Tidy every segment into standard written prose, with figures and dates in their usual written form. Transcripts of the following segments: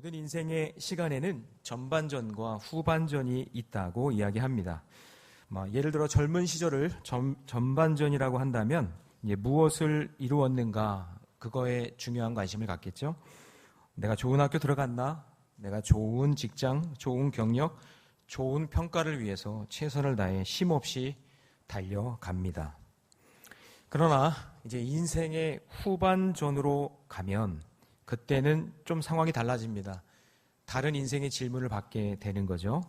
모든 인생의 시간에는 전반전과 후반전이 있다고 이야기합니다. 예를 들어 젊은 시절을 전반전이라고 한다면 무엇을 이루었는가, 그거에 중요한 관심을 갖겠죠. 내가 좋은 학교 들어갔나, 내가 좋은 직장, 좋은 경력, 좋은 평가를 위해서 최선을 다해 쉼없이 달려갑니다. 그러나 이제 인생의 후반전으로 가면 그때는 좀 상황이 달라집니다. 다른 인생의 질문을 받게 되는 거죠.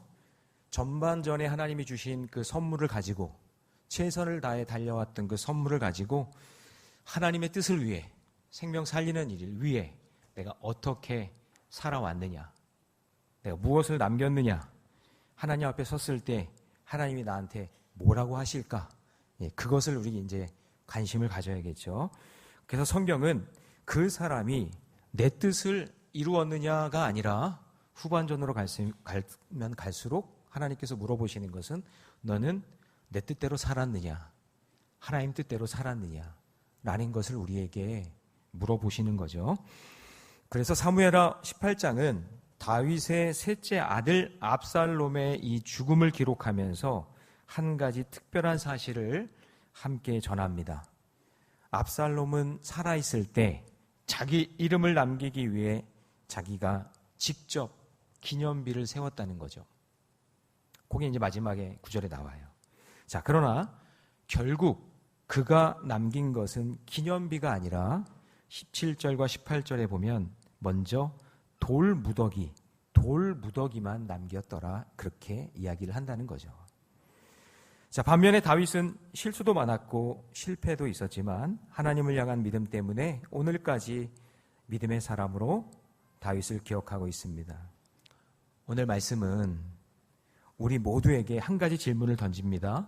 전반전에 하나님이 주신 그 선물을 가지고, 최선을 다해 달려왔던 그 선물을 가지고 하나님의 뜻을 위해, 생명 살리는 일을 위해 내가 어떻게 살아왔느냐, 내가 무엇을 남겼느냐, 하나님 앞에 섰을 때 하나님이 나한테 뭐라고 하실까, 그것을 우리 이제 관심을 가져야겠죠. 그래서 성경은 그 사람이 내 뜻을 이루었느냐가 아니라 후반전으로 가면 갈수록 하나님께서 물어보시는 것은 너는 내 뜻대로 살았느냐, 하나님 뜻대로 살았느냐 라는 것을 우리에게 물어보시는 거죠. 그래서 사무엘하 18장은 다윗의 셋째 아들 압살롬의 이 죽음을 기록하면서 한 가지 특별한 사실을 함께 전합니다. 압살롬은 살아있을 때 자기 이름을 남기기 위해 자기가 직접 기념비를 세웠다는 거죠. 그게 이제 마지막에 구절에 나와요. 자, 그러나 결국 그가 남긴 것은 기념비가 아니라 17절과 18절에 보면 먼저 돌무더기만 남겼더라, 그렇게 이야기를 한다는 거죠. 자, 반면에 다윗은 실수도 많았고 실패도 있었지만 하나님을 향한 믿음 때문에 오늘까지 믿음의 사람으로 다윗을 기억하고 있습니다. 오늘 말씀은 우리 모두에게 한 가지 질문을 던집니다.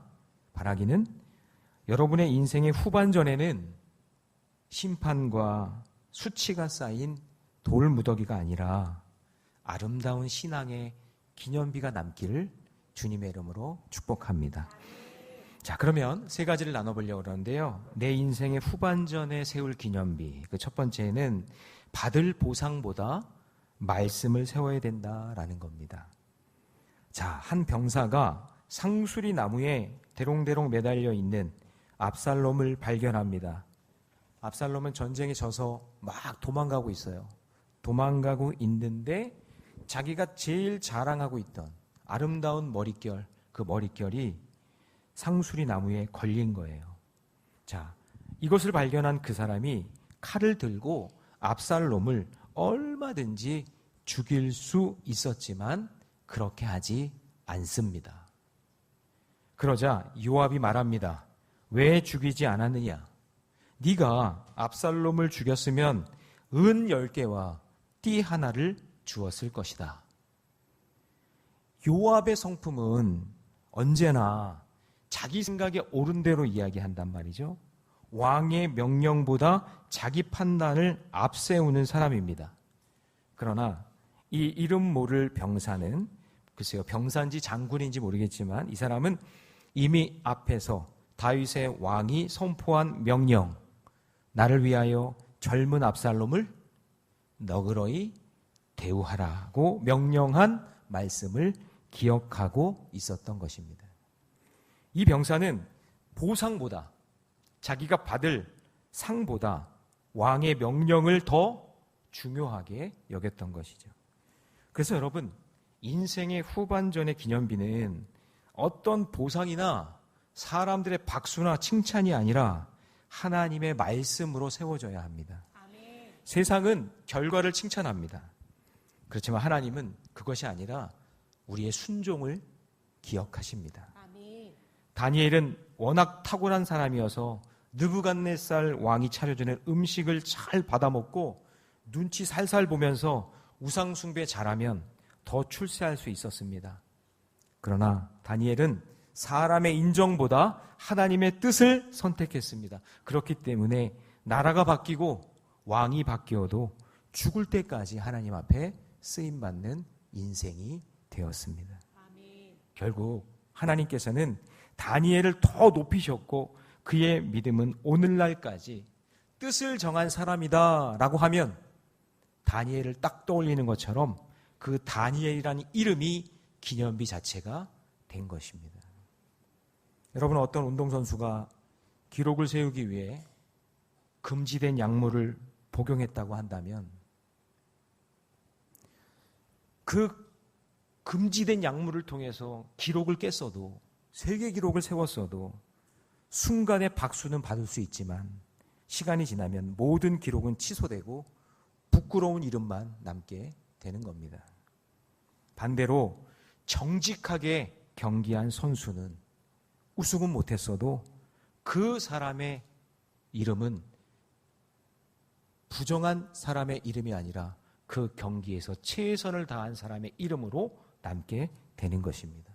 바라기는 여러분의 인생의 후반전에는 심판과 수치가 쌓인 돌무더기가 아니라 아름다운 신앙의 기념비가 남기를 주님의 이름으로 축복합니다. 자, 그러면 세 가지를 나눠보려고 그러는데요. 내 인생의 후반전에 세울 기념비. 그 첫 번째는 받을 보상보다 말씀을 세워야 된다라는 겁니다. 자, 한 병사가 상수리 나무에 대롱대롱 매달려 있는 압살롬을 발견합니다. 압살롬은 전쟁에 져서 막 도망가고 있어요. 도망가고 있는데 자기가 제일 자랑하고 있던 아름다운 머릿결, 그 머릿결이 상수리 나무에 걸린 거예요. 자, 이것을 발견한 그 사람이 칼을 들고 압살롬을 얼마든지 죽일 수 있었지만 그렇게 하지 않습니다. 그러자 요압이 말합니다. 왜 죽이지 않았느냐? 네가 압살롬을 죽였으면 은 10개와 띠 하나를 주었을 것이다. 요압의 성품은 언제나 자기 생각에 옳은 대로 이야기한단 말이죠. 왕의 명령보다 자기 판단을 앞세우는 사람입니다. 그러나 이 이름 모를 병사는, 글쎄요, 병사인지 장군인지 모르겠지만 이 사람은 이미 앞에서 다윗의 왕이 선포한 명령, 나를 위하여 젊은 압살롬을 너그러이 대우하라고 명령한 말씀을 기억하고 있었던 것입니다. 이 병사는 보상보다, 자기가 받을 상보다 왕의 명령을 더 중요하게 여겼던 것이죠. 그래서 여러분, 인생의 후반전의 기념비는 어떤 보상이나 사람들의 박수나 칭찬이 아니라 하나님의 말씀으로 세워져야 합니다. 아멘. 세상은 결과를 칭찬합니다. 그렇지만 하나님은 그것이 아니라 우리의 순종을 기억하십니다. 아멘. 다니엘은 워낙 탁월한 사람이어서 느부갓네살 왕이 차려주는 음식을 잘 받아먹고 눈치 살살 보면서 우상숭배 잘하면 더 출세할 수 있었습니다. 그러나 다니엘은 사람의 인정보다 하나님의 뜻을 선택했습니다. 그렇기 때문에 나라가 바뀌고 왕이 바뀌어도 죽을 때까지 하나님 앞에 쓰임받는 인생이 되었습니다. 아멘. 결국 하나님께서는 다니엘을 더 높이셨고 그의 믿음은 오늘날까지 뜻을 정한 사람이다 라고 하면 다니엘을 딱 떠올리는 것처럼 그 다니엘이라는 이름이 기념비 자체가 된 것입니다. 여러분, 어떤 운동선수가 기록을 세우기 위해 금지된 약물을 복용했다고 한다면 그 금지된 약물을 통해서 기록을 깼어도, 세계 기록을 세웠어도 순간에 박수는 받을 수 있지만 시간이 지나면 모든 기록은 취소되고 부끄러운 이름만 남게 되는 겁니다. 반대로 정직하게 경기한 선수는 우승은 못했어도 그 사람의 이름은 부정한 사람의 이름이 아니라 그 경기에서 최선을 다한 사람의 이름으로 남게 되는 것입니다.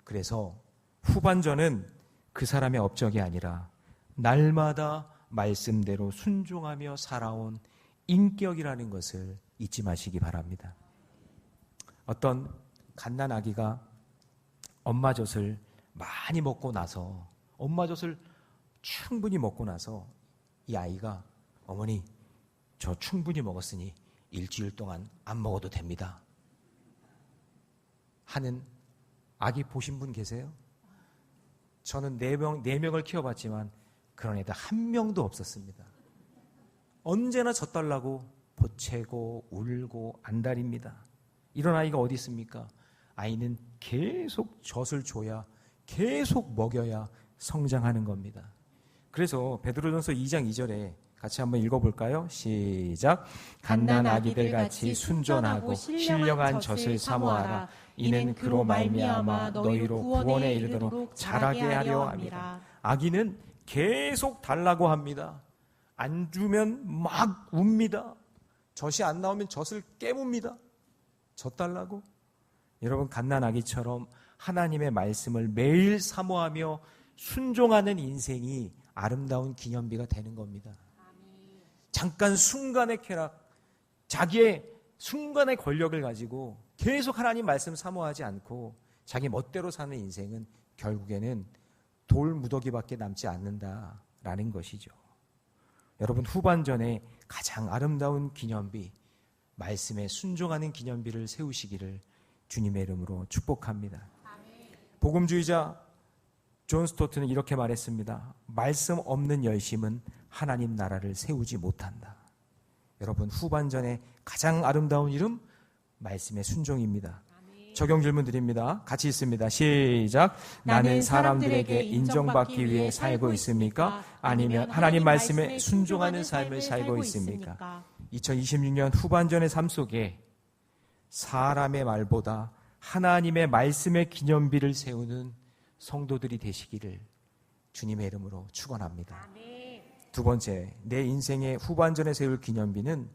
그래서 후반전은 그 사람의 업적이 아니라 날마다 말씀대로 순종하며 살아온 인격이라는 것을 잊지 마시기 바랍니다. 어떤 갓난아기가 엄마 젖을 많이 먹고 나서, 엄마 젖을 충분히 먹고 나서 이 아이가 어머니, 저 충분히 먹었으니 일주일 동안 안 먹어도 됩니다 하는 아기 보신 분 계세요? 저는 4명을 키워봤지만 그런 애들 한 명도 없었습니다. 언제나 젖달라고 보채고 울고 안달입니다. 이런 아이가 어디 있습니까? 아이는 계속 젖을 줘야, 계속 먹여야 성장하는 겁니다. 그래서 베드로전서 2장 2절에 같이 한번 읽어볼까요? 시작. 갓난 아기들 같이 순전하고 신령한 젖을 사모하라. 이는 그로 말미암아 너희로 구원에 이르도록 자라게 하려 함이라. 아기는 계속 달라고 합니다. 안 주면 막 웁니다. 젖이 안 나오면 젖을 깨뭅니다. 젖 달라고. 여러분, 갓난 아기처럼 하나님의 말씀을 매일 사모하며 순종하는 인생이 아름다운 기념비가 되는 겁니다. 잠깐 순간의 쾌락, 자기의 순간의 권력을 가지고 계속 하나님 말씀 사모하지 않고 자기 멋대로 사는 인생은 결국에는 돌 무더기밖에 남지 않는다라는 것이죠. 여러분, 후반전에 가장 아름다운 기념비, 말씀에 순종하는 기념비를 세우시기를 주님의 이름으로 축복합니다. 복음주의자 존 스토트는 이렇게 말했습니다. 말씀 없는 열심은 하나님 나라를 세우지 못한다. 여러분, 후반전에 가장 아름다운 이름, 말씀의 순종입니다. 적용 질문 드립니다. 같이 있습니다. 시작. 나는 사람들에게 인정받기 위해 살고 있습니까? 아니면 하나님 말씀에 순종하는 삶을 살고 있습니까? 2026년 후반전의 삶 속에 사람의 말보다 하나님의 말씀의 기념비를 세우는 성도들이 되시기를 주님의 이름으로 축원합니다. 두 번째, 내 인생의 후반전에 세울 기념비는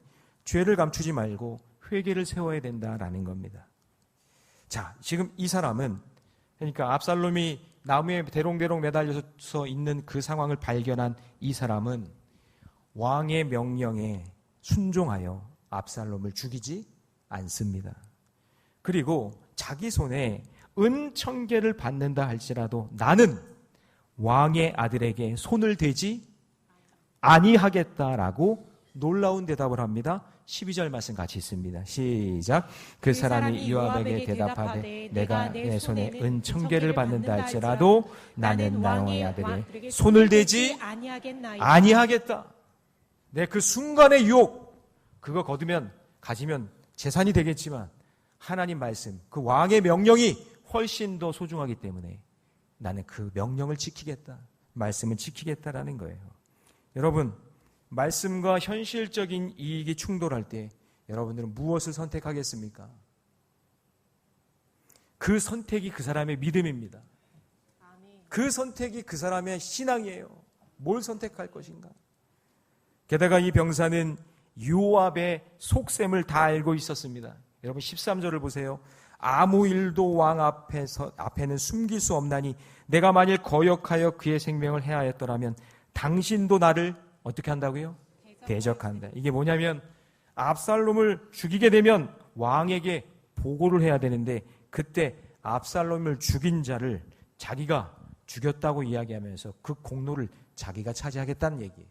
죄를 감추지 말고 회개를 세워야 된다라는 겁니다. 자, 지금 이 사람은, 그러니까 압살롬이 나무에 대롱대롱 매달려서 있는 그 상황을 발견한 이 사람은 왕의 명령에 순종하여 압살롬을 죽이지 않습니다. 그리고 자기 손에 은 1000개를 받는다 할지라도 나는 왕의 아들에게 손을 대지 아니하겠다라고 놀라운 대답을 합니다. 12절 말씀 같이 있습니다. 시작. 그 사람이 요압에게 대답하되 내가 내 손에 은 1000개를 받는다 할지라도 나는 왕의 아들에게 손을 대지 아니하겠다. 네, 그 순간의 유혹, 그거 가지면 재산이 되겠지만 하나님 말씀, 그 왕의 명령이 훨씬 더 소중하기 때문에 나는 그 명령을 지키겠다, 말씀을 지키겠다라는 거예요. 여러분, 말씀과 현실적인 이익이 충돌할 때 여러분들은 무엇을 선택하겠습니까? 그 선택이 그 사람의 믿음입니다. 그 선택이 그 사람의 신앙이에요. 뭘 선택할 것인가? 게다가 이 병사는 요압의 속셈을 다 알고 있었습니다. 여러분 13절을 보세요. 아무 일도 왕 앞에는 숨길 수 없나니 내가 만일 거역하여 그의 생명을 해하였더라면 당신도 나를 어떻게 한다고요? 대적한다. 이게 뭐냐면 압살롬을 죽이게 되면 왕에게 보고를 해야 되는데 그때 압살롬을 죽인 자를 자기가 죽였다고 이야기하면서 그 공로를 자기가 차지하겠다는 얘기예요.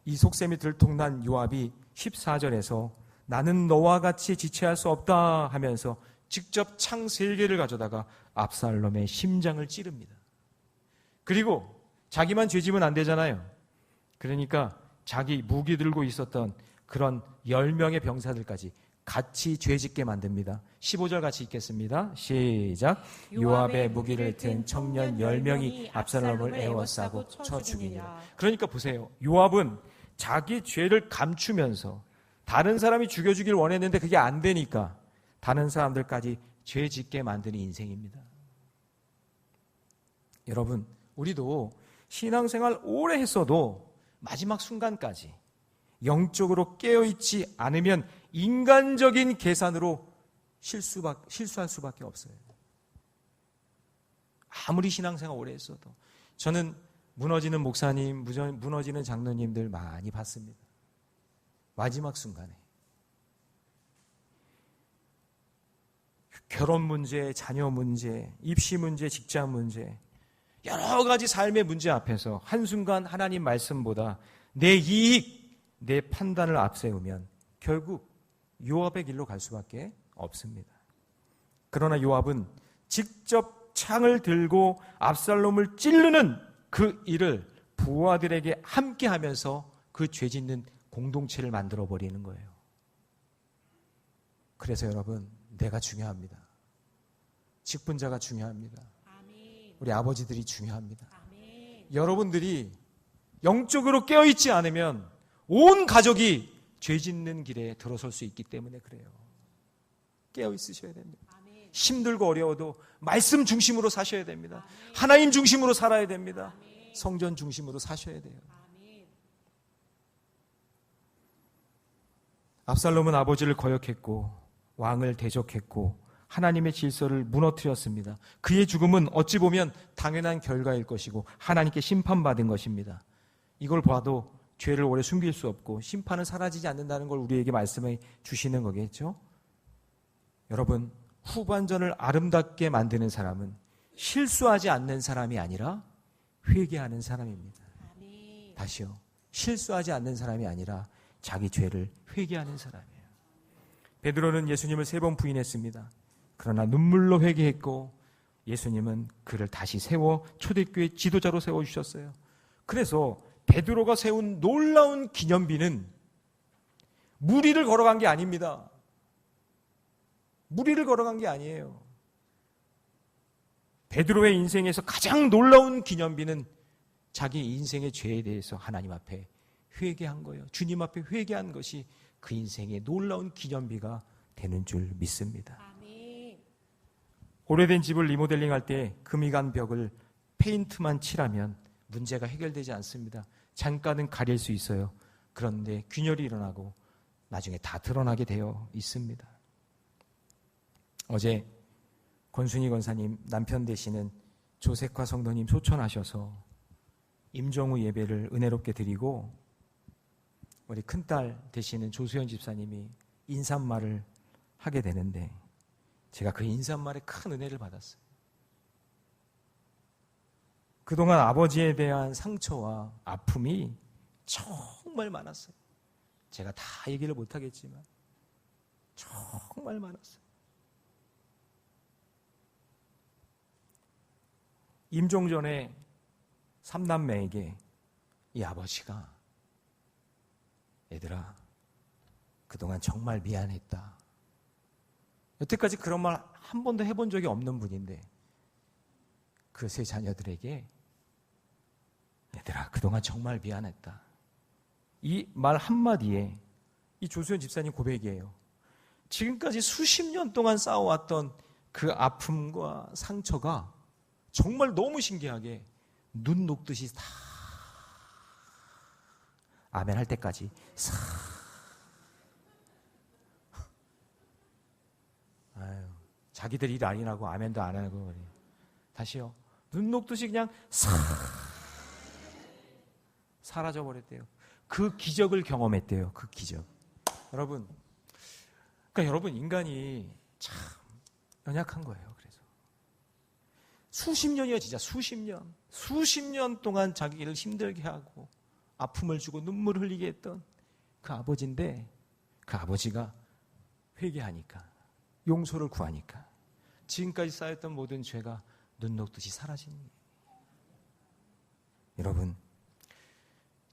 이 속셈이 들통난 요압이 14절에서 나는 너와 같이 지체할 수 없다 하면서 직접 창 3개를 가져다가 압살롬의 심장을 찌릅니다. 그리고 자기만 죄지면 안 되잖아요. 그러니까 자기 무기 들고 있었던 그런 10명의 병사들까지 같이 죄짓게 만듭니다. 15절 같이 읽겠습니다. 시작. 요압의 무기를 든 청년 10명이 압살롬을 에워싸고 쳐 죽이니라. 그러니까 보세요. 요압은 자기 죄를 감추면서 다른 사람이 죽여주길 원했는데 그게 안 되니까 다른 사람들까지 죄짓게 만드는 인생입니다. 여러분, 우리도 신앙생활 오래 했어도 마지막 순간까지 영적으로 깨어있지 않으면 인간적인 계산으로 실수할 수밖에 없어요. 아무리 신앙생활 오래 했어도. 저는 무너지는 목사님, 무너지는 장로님들 많이 봤습니다. 마지막 순간에. 결혼 문제, 자녀 문제, 입시 문제, 직장 문제, 여러 가지 삶의 문제 앞에서 한순간 하나님 말씀보다 내 이익, 내 판단을 앞세우면 결국 요압의 길로 갈 수밖에 없습니다. 그러나 요압은 직접 창을 들고 압살롬을 찌르는 그 일을 부하들에게 함께 하면서 그 죄짓는 공동체를 만들어버리는 거예요. 그래서 여러분, 내가 중요합니다. 직분자가 중요합니다. 우리 아버지들이 중요합니다. 여러분들이 영적으로 깨어있지 않으면 온 가족이 죄짓는 길에 들어설 수 있기 때문에 그래요. 깨어있으셔야 됩니다. 힘들고 어려워도 말씀 중심으로 사셔야 됩니다. 하나님 중심으로 살아야 됩니다. 성전 중심으로 사셔야 돼요. 압살롬은 아버지를 거역했고 왕을 대적했고 하나님의 질서를 무너뜨렸습니다. 그의 죽음은 어찌 보면 당연한 결과일 것이고 하나님께 심판받은 것입니다. 이걸 봐도 죄를 오래 숨길 수 없고 심판은 사라지지 않는다는 걸 우리에게 말씀해 주시는 거겠죠? 여러분, 후반전을 아름답게 만드는 사람은 실수하지 않는 사람이 아니라 회개하는 사람입니다. 다시요. 실수하지 않는 사람이 아니라 자기 죄를 회개하는 사람이에요. 베드로는 예수님을 3번 부인했습니다. 그러나 눈물로 회개했고 예수님은 그를 다시 세워 초대교회 지도자로 세워주셨어요. 그래서 베드로가 세운 놀라운 기념비는 무리를 걸어간 게 아닙니다. 무리를 걸어간 게 아니에요. 베드로의 인생에서 가장 놀라운 기념비는 자기 인생의 죄에 대해서 하나님 앞에 회개한 거예요. 주님 앞에 회개한 것이 그 인생의 놀라운 기념비가 되는 줄 믿습니다. 아멘. 오래된 집을 리모델링 할 때 금이 간 벽을 페인트만 칠하면 문제가 해결되지 않습니다. 잠깐은 가릴 수 있어요. 그런데 균열이 일어나고 나중에 다 드러나게 되어 있습니다. 어제 권순희 권사님 남편 되시는 조색화 성도님 소천하셔서 임종후 예배를 은혜롭게 드리고 우리 큰딸 되시는 조수연 집사님이 인사말을 하게 되는데 제가 그 인사말에 큰 은혜를 받았어요. 그동안 아버지에 대한 상처와 아픔이 정말 많았어요. 제가 다 얘기를 못하겠지만 정말 많았어요. 임종 전에 3남매에게 이 아버지가 얘들아 그동안 정말 미안했다. 여태까지 그런 말 한 번도 해본 적이 없는 분인데 그 3 자녀들에게 얘들아 그동안 정말 미안했다. 이 말 한마디에 이 조수연 집사님 고백이에요. 지금까지 수십 년 동안 쌓아왔던 그 아픔과 상처가 정말 너무 신기하게 눈 녹듯이 다 아멘 할 때까지 싹. 아유, 자기들 일 아니라고 아멘도 안 하고 그래. 다시요. 눈 녹듯이 그냥 싹 사라져 버렸대요. 그 기적을 경험했대요. 그 기적. 여러분, 그러니까 여러분 인간이 참 연약한 거예요. 그래서 수십 년이요, 진짜 수십 년 동안 자기를 힘들게 하고 아픔을 주고 눈물을 흘리게 했던 그 아버지인데 그 아버지가 회개하니까 용서를 구하니까 지금까지 쌓였던 모든 죄가 눈 녹듯이 사라지는 거예요. 여러분,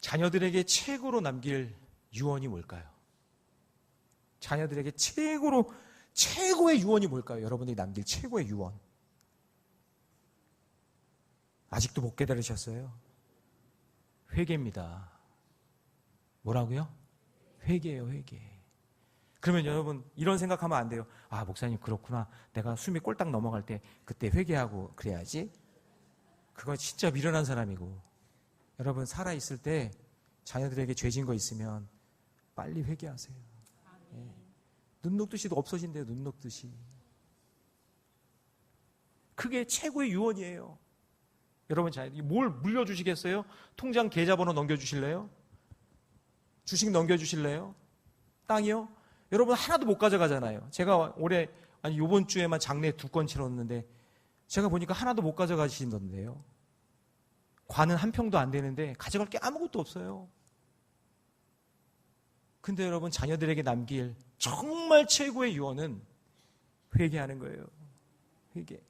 자녀들에게 최고로 남길 유언이 뭘까요? 자녀들에게 최고의 유언이 뭘까요? 여러분들이 남길 최고의 유언. 아직도 못 깨달으셨어요? 회개입니다. 뭐라고요? 회개예요, 회개. 그러면 여러분 이런 생각하면 안 돼요. 아, 목사님 그렇구나. 내가 숨이 꼴딱 넘어갈 때 그때 회개하고 그래야지. 그건 진짜 미련한 사람이고. 여러분 살아있을 때 자녀들에게 죄진 거 있으면 빨리 회개하세요. 예. 눈 녹듯이도 없어진대요. 눈 녹듯이. 그게 최고의 유언이에요. 여러분 뭘 물려주시겠어요? 통장 계좌번호 넘겨주실래요? 주식 넘겨주실래요? 땅이요? 여러분 하나도 못 가져가잖아요. 제가 이번 주에만 장례 2건 치렀는데 제가 보니까 하나도 못 가져가시던데요. 관은 한 평도 안 되는데 가져갈 게 아무것도 없어요. 근데 여러분 자녀들에게 남길 정말 최고의 유언은 회개하는 거예요. 회개.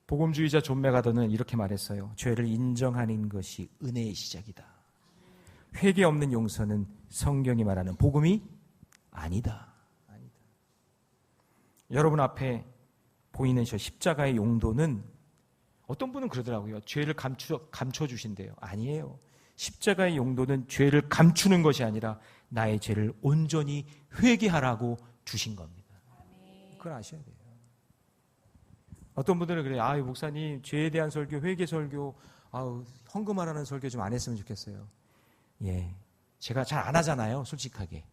복음주의자 존 메가더는 이렇게 말했어요. 죄를 인정하는 것이 은혜의 시작이다. 회개 없는 용서는 성경이 말하는 복음이 아니다. 여러분 앞에 보이는 저 십자가의 용도는 어떤 분은 그러더라고요. 죄를 감춰주신대요. 아니에요. 십자가의 용도는 죄를 감추는 것이 아니라 나의 죄를 온전히 회개하라고 주신 겁니다. 그걸 아셔야 돼요. 어떤 분들은 그래요. 아유, 목사님, 죄에 대한 설교, 회개 설교, 헌금하라는 설교 좀 안 했으면 좋겠어요. 예. 제가 잘 안 하잖아요, 솔직하게.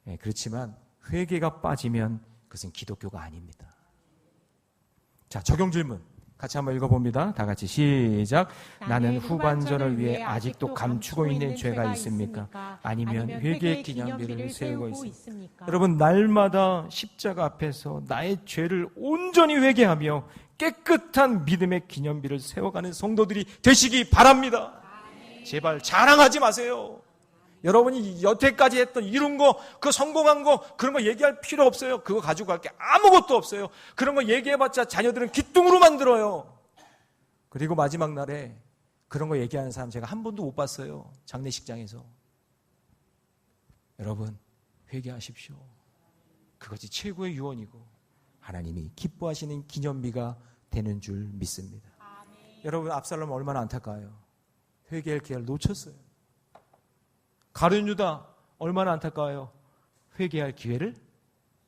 예, 그렇지만 회개가 빠지면 그것은 기독교가 아닙니다. 자, 적용 질문. 같이 한번 읽어봅니다. 다 같이 시작. 나는 후반전을 위해 아직도 감추고 있는 죄가 있습니까? 아니면 회개의 기념비를 세우고 있습니까? 여러분, 날마다 십자가 앞에서 나의 죄를 온전히 회개하며 깨끗한 믿음의 기념비를 세워가는 성도들이 되시기 바랍니다. 제발 자랑하지 마세요. 여러분이 여태까지 했던 이룬 거, 그 성공한 거, 그런 거 얘기할 필요 없어요. 그거 가지고 갈 게 아무것도 없어요. 그런 거 얘기해봤자 자녀들은 기뚱으로 만들어요. 그리고 마지막 날에 그런 거 얘기하는 사람 제가 한 번도 못 봤어요. 장례식장에서. 여러분, 회개하십시오. 그것이 최고의 유언이고 하나님이 기뻐하시는 기념비가 되는 줄 믿습니다. 여러분, 압살롬 얼마나 안타까워요. 회개할 기회를 놓쳤어요. 가룟 유다 얼마나 안타까워요. 회개할 기회를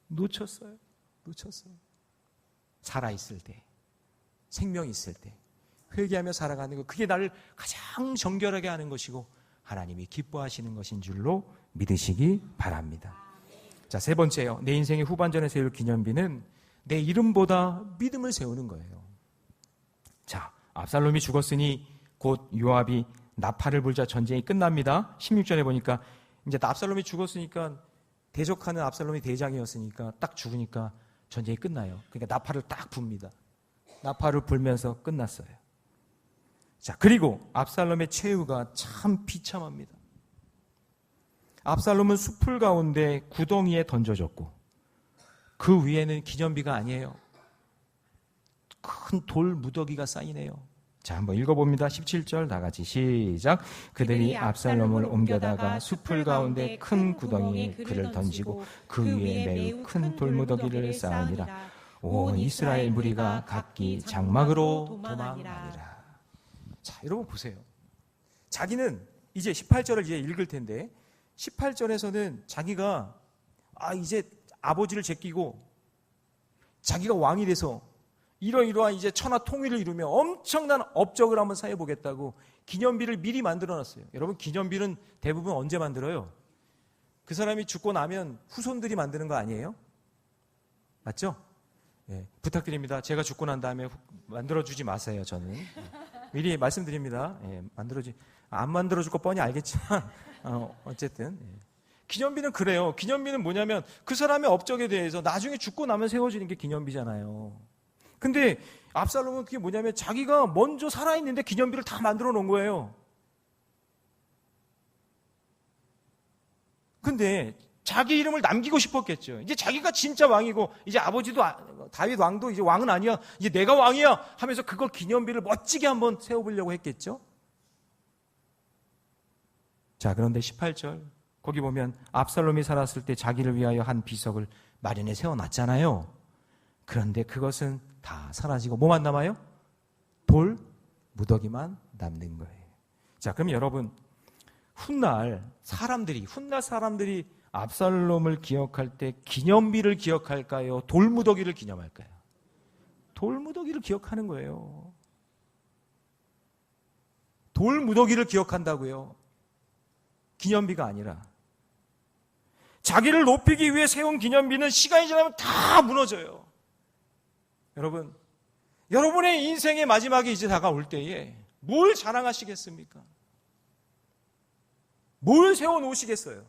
놓쳤어요. 살아있을 때, 생명이 있을 때 회개하며 살아가는 것, 그게 나를 가장 정결하게 하는 것이고 하나님이 기뻐하시는 것인 줄로 믿으시기 바랍니다. 자, 세 번째요. 내 인생의 후반전에 세울 기념비는 내 이름보다 믿음을 세우는 거예요. 자, 압살롬이 죽었으니 곧 요압이 나팔을 불자 전쟁이 끝납니다. 16절에 보니까 이제 압살롬이 죽었으니까 대적하는 압살롬이 대장이었으니까 딱 죽으니까 전쟁이 끝나요. 그러니까 나팔을 딱 붑니다. 나팔을 불면서 끝났어요. 자, 그리고 압살롬의 최후가 참 비참합니다. 압살롬은 숲을 가운데 구덩이에 던져졌고 그 위에는 기념비가 아니에요. 큰 돌 무더기가 쌓이네요. 자, 한번 읽어봅니다. 17절 다 같이 시작. 그들이 압살롬을 옮겨다가 숲을 가운데 큰 구덩이에 그를 던지고 그 위에 매우 큰 돌무더기를 쌓으니라. 온 이스라엘 무리가 각기 장막으로 도망하니라. 자, 여러분 보세요. 자기는 이제 18절을 이제 읽을 텐데 18절에서는 자기가 이제 아버지를 제끼고 자기가 왕이 돼서 이러이러한 이제 천하 통일을 이루며 엄청난 업적을 한번 쌓여보겠다고 기념비를 미리 만들어놨어요. 여러분, 기념비는 대부분 언제 만들어요? 그 사람이 죽고 나면 후손들이 만드는 거 아니에요? 맞죠? 예, 부탁드립니다. 제가 죽고 난 다음에 만들어주지 마세요. 저는 미리 말씀드립니다. 예, 안 만들어줄 거 뻔히 알겠지만 어쨌든 기념비는 그래요. 기념비는 뭐냐면 그 사람의 업적에 대해서 나중에 죽고 나면 세워지는 게 기념비잖아요. 근데 압살롬은 그게 뭐냐면 자기가 먼저 살아있는데 기념비를 다 만들어 놓은 거예요. 근데 자기 이름을 남기고 싶었겠죠. 이제 자기가 진짜 왕이고 이제 아버지도 다윗 왕도 이제 왕은 아니야. 이제 내가 왕이야 하면서 그걸 기념비를 멋지게 한번 세워보려고 했겠죠. 자, 그런데 18절 거기 보면 압살롬이 살았을 때 자기를 위하여 한 비석을 마련해 세워놨잖아요. 그런데 그것은 다 사라지고 뭐만 남아요? 돌 무더기만 남는 거예요. 자, 그럼 여러분 훗날 사람들이 압살롬을 기억할 때 기념비를 기억할까요? 돌무더기를 기념할까요? 돌무더기를 기억하는 거예요. 돌무더기를 기억한다고요. 기념비가 아니라. 자기를 높이기 위해 세운 기념비는 시간이 지나면 다 무너져요. 여러분, 여러분의 인생의 마지막이 이제 다가올 때에 뭘 자랑하시겠습니까? 뭘 세워놓으시겠어요?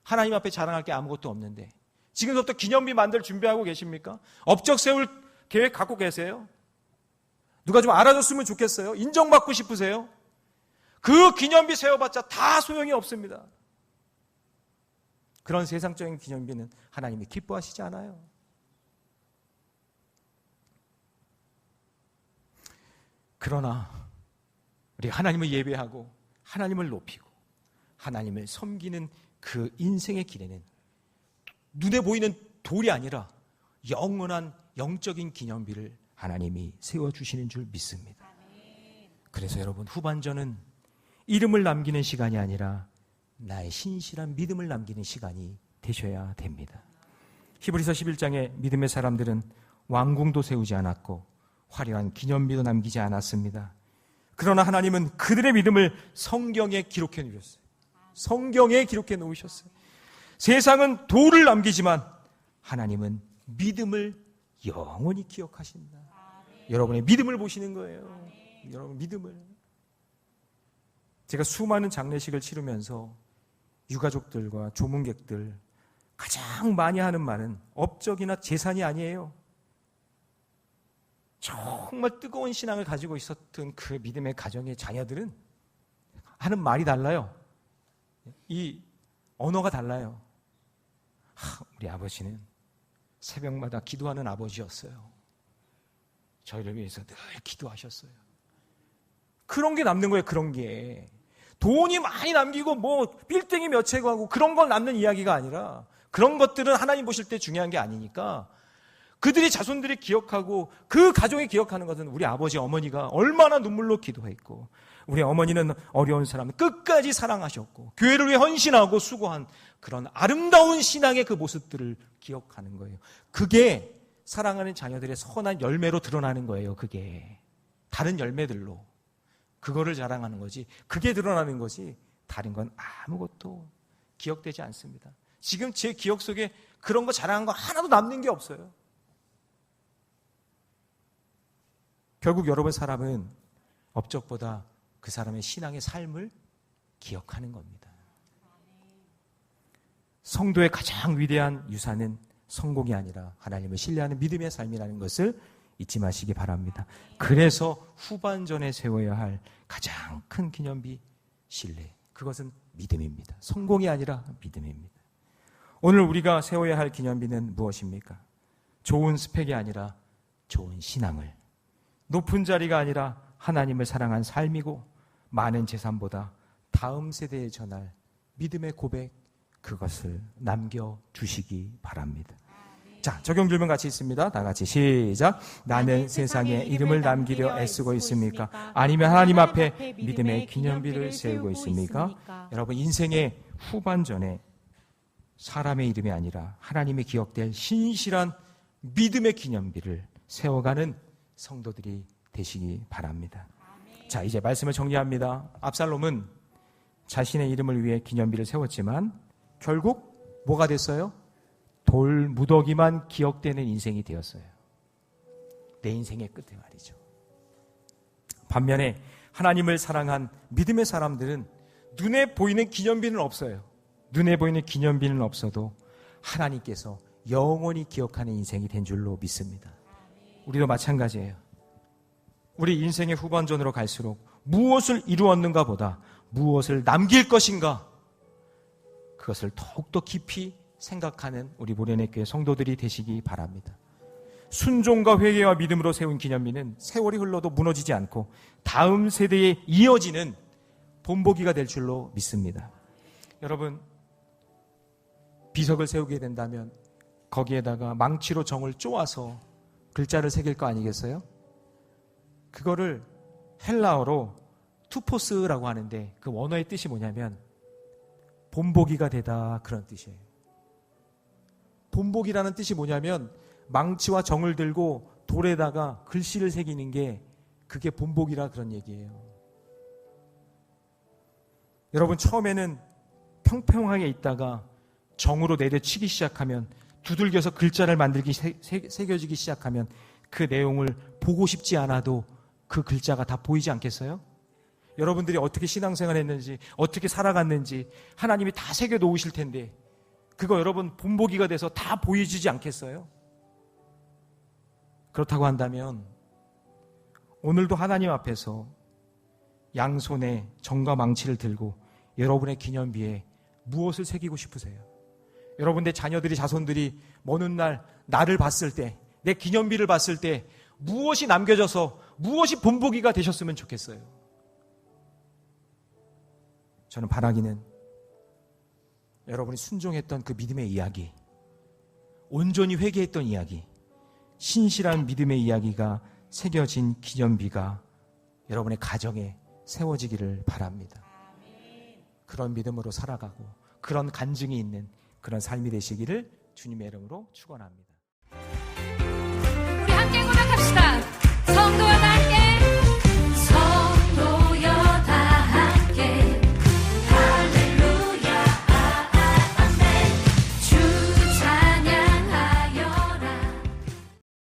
하나님 앞에 자랑할 게 아무것도 없는데 지금부터 기념비 만들 준비하고 계십니까? 업적 세울 계획 갖고 계세요? 누가 좀 알아줬으면 좋겠어요? 인정받고 싶으세요? 그 기념비 세워봤자 다 소용이 없습니다. 그런 세상적인 기념비는 하나님이 기뻐하시지 않아요. 그러나 우리 하나님을 예배하고 하나님을 높이고 하나님을 섬기는 그 인생의 길에는 눈에 보이는 돌이 아니라 영원한 영적인 기념비를 하나님이 세워주시는 줄 믿습니다. 그래서 여러분 후반전은 이름을 남기는 시간이 아니라 나의 신실한 믿음을 남기는 시간이 되셔야 됩니다. 히브리서 11장의 믿음의 사람들은 왕궁도 세우지 않았고 화려한 기념비도 남기지 않았습니다. 그러나 하나님은 그들의 믿음을 성경에 기록해 놓으셨어요. 성경에 기록해 놓으셨어요. 세상은 돌을 남기지만 하나님은 믿음을 영원히 기억하신다. 여러분의 믿음을 보시는 거예요. 여러분 믿음을. 제가 수많은 장례식을 치르면서 유가족들과 조문객들 가장 많이 하는 말은 업적이나 재산이 아니에요. 정말 뜨거운 신앙을 가지고 있었던 그 믿음의 가정의 자녀들은 하는 말이 달라요. 이 언어가 달라요. 우리 아버지는 새벽마다 기도하는 아버지였어요. 저희를 위해서 늘 기도하셨어요. 그런 게 남는 거예요. 그런 게. 돈이 많이 남기고 뭐 빌딩이 몇 채고 하고 그런 건 남는 이야기가 아니라 그런 것들은 하나님 보실 때 중요한 게 아니니까 그들이 자손들이 기억하고 그 가족이 기억하는 것은 우리 아버지 어머니가 얼마나 눈물로 기도했고 우리 어머니는 어려운 사람 끝까지 사랑하셨고 교회를 위해 헌신하고 수고한 그런 아름다운 신앙의 그 모습들을 기억하는 거예요. 그게 사랑하는 자녀들의 선한 열매로 드러나는 거예요. 그게 다른 열매들로 그거를 자랑하는 거지 그게 드러나는 거지 다른 건 아무것도 기억되지 않습니다. 지금 제 기억 속에 그런 거 자랑한 거 하나도 남는 게 없어요. 결국 여러분 사람은 업적보다 그 사람의 신앙의 삶을 기억하는 겁니다. 성도의 가장 위대한 유산은 성공이 아니라 하나님을 신뢰하는 믿음의 삶이라는 것을 잊지 마시기 바랍니다. 그래서 후반전에 세워야 할 가장 큰 기념비 신뢰. 그것은 믿음입니다. 성공이 아니라 믿음입니다. 오늘 우리가 세워야 할 기념비는 무엇입니까? 좋은 스펙이 아니라 좋은 신앙을, 높은 자리가 아니라 하나님을 사랑한 삶이고 많은 재산보다 다음 세대에 전할 믿음의 고백, 그것을 남겨주시기 바랍니다. 자, 적용 질문 같이 있습니다. 다 같이 시작. 나는 세상에 이름을 남기려 애쓰고 있습니까? 아니면 하나님 앞에 믿음의 기념비를 세우고 있습니까? 여러분 인생의 후반전에 사람의 이름이 아니라 하나님의 기억될 신실한 믿음의 기념비를 세워가는 성도들이 되시기 바랍니다. 자, 이제 말씀을 정리합니다. 압살롬은 자신의 이름을 위해 기념비를 세웠지만 결국 뭐가 됐어요? 돌 무더기만 기억되는 인생이 되었어요. 내 인생의 끝에 말이죠. 반면에 하나님을 사랑한 믿음의 사람들은 눈에 보이는 기념비는 없어요. 눈에 보이는 기념비는 없어도 하나님께서 영원히 기억하는 인생이 된 줄로 믿습니다. 우리도 마찬가지예요. 우리 인생의 후반전으로 갈수록 무엇을 이루었는가 보다 무엇을 남길 것인가, 그것을 더욱더 깊이 생각하는 우리 모래내 교회 성도들이 되시기 바랍니다. 순종과 회개와 믿음으로 세운 기념비는 세월이 흘러도 무너지지 않고 다음 세대에 이어지는 본보기가 될 줄로 믿습니다. 여러분, 비석을 세우게 된다면 거기에다가 망치로 정을 쪼아서 글자를 새길 거 아니겠어요? 그거를 헬라어로 투포스라고 하는데 그 원어의 뜻이 뭐냐면 본보기가 되다, 그런 뜻이에요. 본보기라는 뜻이 뭐냐면 망치와 정을 들고 돌에다가 글씨를 새기는 게 그게 본보기라, 그런 얘기예요. 여러분, 처음에는 평평하게 있다가 정으로 내려치기 시작하면, 두들겨서 글자를 만들기 새겨지기 시작하면 그 내용을 보고 싶지 않아도 그 글자가 다 보이지 않겠어요? 여러분들이 어떻게 신앙생활 했는지, 어떻게 살아갔는지 하나님이 다 새겨 놓으실 텐데 그거 여러분 본보기가 돼서 다 보여지지 않겠어요? 그렇다고 한다면 오늘도 하나님 앞에서 양손에 정과 망치를 들고 여러분의 기념비에 무엇을 새기고 싶으세요? 여러분의 자녀들이, 자손들이 먼 날 나를 봤을 때, 내 기념비를 봤을 때 무엇이 남겨져서 무엇이 본보기가 되셨으면 좋겠어요? 저는 바라기는 여러분이 순종했던 그 믿음의 이야기, 온전히 회개했던 이야기, 신실한 믿음의 이야기가 새겨진 기념비가 여러분의 가정에 세워지기를 바랍니다. 그런 믿음으로 살아가고 그런 간증이 있는 그런 삶이 되시기를 주님의 이름으로 축원합니다.